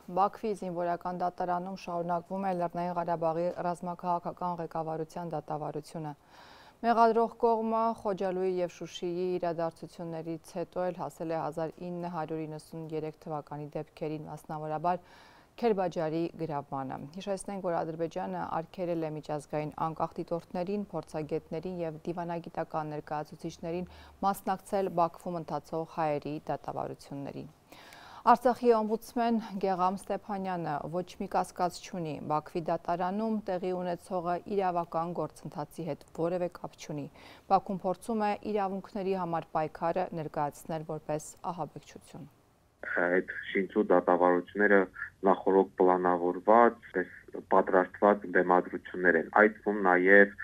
Բաքվի զինվորական դատարանում շարունակվում է Լեռնային Ղարաբաղի ռազմաքաղաքական ղեկավարության դատավարությունը։ Մեղադրող կողմը Խոջալույի և Շուշիի իրադարձություններից հետո էլ հասել է 1993 թվականի դեպքերին, մասնավորաբար Քերբաջարի գրավմանը։ Հիշեցնենք, որ Ադրբեջանը արգելել է միջազգային անկախ դիտորդներին, փորձագետներին և դիվանագիտական ներկայացուցիչներին մասնակցել Բաքվում ընթացող հայերի դատավարություններին։ Արցախի օմբուդսմեն Գեղամ Ստեփանյանը ոչ մի կասկած չունի, Բաքվի դատարանում տեղի ունեցողը իրավական գործընթացի հետ որևէ կապ չունի։ Բաքուն փորձում է իրավունքների համար պայքարը ներկայացնել որպես ահաբեկչություն։ Այդ շինծու դատավարությունները նախորդ պլանավորված, պատրաստված բեմադրություններ են, այդ թվում նաև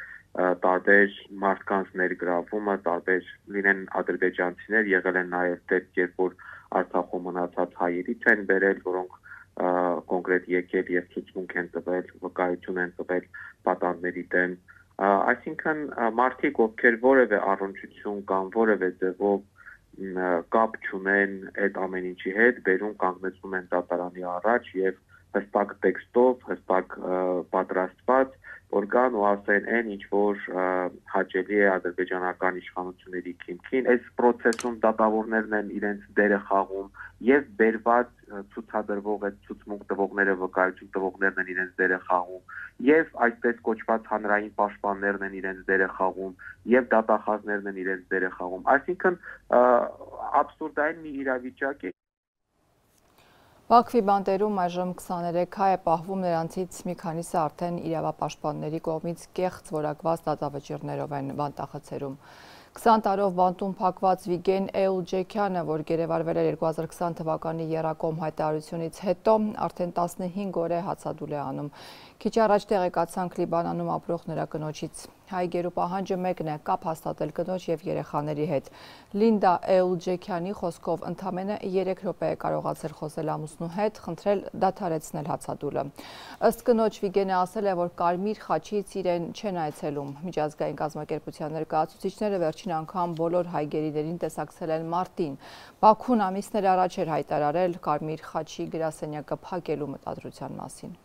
տարբեր մարդկանց ներգրավումը, տարբեր լինեն ադրբեջանցիներ, եղել են նաև դեպքեր, որ Արցախում մնացած հայերից են բերել, որոնք կոնկրետ եկել եւ ցուցմունք են տվել, վկայություն են տվել պատանդների դեմ։ Այսինքն մարդիկ, ովքեր որևէ առնչություն կամ որևէ ձևով կապ չունեն այդ ամեն ինչի հետ, բերում կանգնեցնում են դատարանի առաջ եւ հստակ տեքստով, հստակ պատրաստված, որ կան ու ասեն այն, ինչ որ հաճելի է ադրբեջանական իշխանությունների քիմքին, այս process-ում դատավորներն են իրենց դերը խաղում եւ բերված ցուցադրվող այդ ցուցմունք տվողները, վկայություն տվողներն են իրենց դերը խաղում եւ այսպես կոչված հանրային պաշտպաններն են իրենց դերը խաղում եւ դատախազներն են իրենց դերը խաղում։ Այսինքն աբսուրդային մի իրավիճակ է։ Բաքվի բանտերում այժմ 23 հայ է պահվում, նրանցից մի քանիսը արդեն իրավապաշտպանների կողմից կեղծ որակված դատավճիռներով են բանտախցերում։ 20 տարով բանտում փակված Վիգեն Էուլջեքյանը, որ գերեվարվել էր 2020 թվականի եռակոմ հայտարարությունից հետո, արդեն 15 օր է հացադուլ է անում։ Քիչ առաջ տեղեկացանք Լիբանանում ապրող նրա կնոջից։ Հայ գերու պահանջը մեկն է՝ կապ հաստատել կնոջ և երեխաների հետ։ Լինդա Էուլջեքյանի խոսքով ընդամենը 3 րոպե է կարողացել խոսել ամուսնու հետ, խնդրել դադարեցնել հացադուլը։ Ըստ կնոջ Վիգենը ասել է, որ Կարմիր խաչից իրեն չեն այցելում։ Միջազգային կազմակերպության ներկայացուցիչները վերջին անգամ բոլոր հայ գերիներին տեսակցել են մարտին։ Բաքուն ամիսներ առաջ էր հայտարարել Կարմիր խաչի գրասենյակը փակելու մտադրության մասին։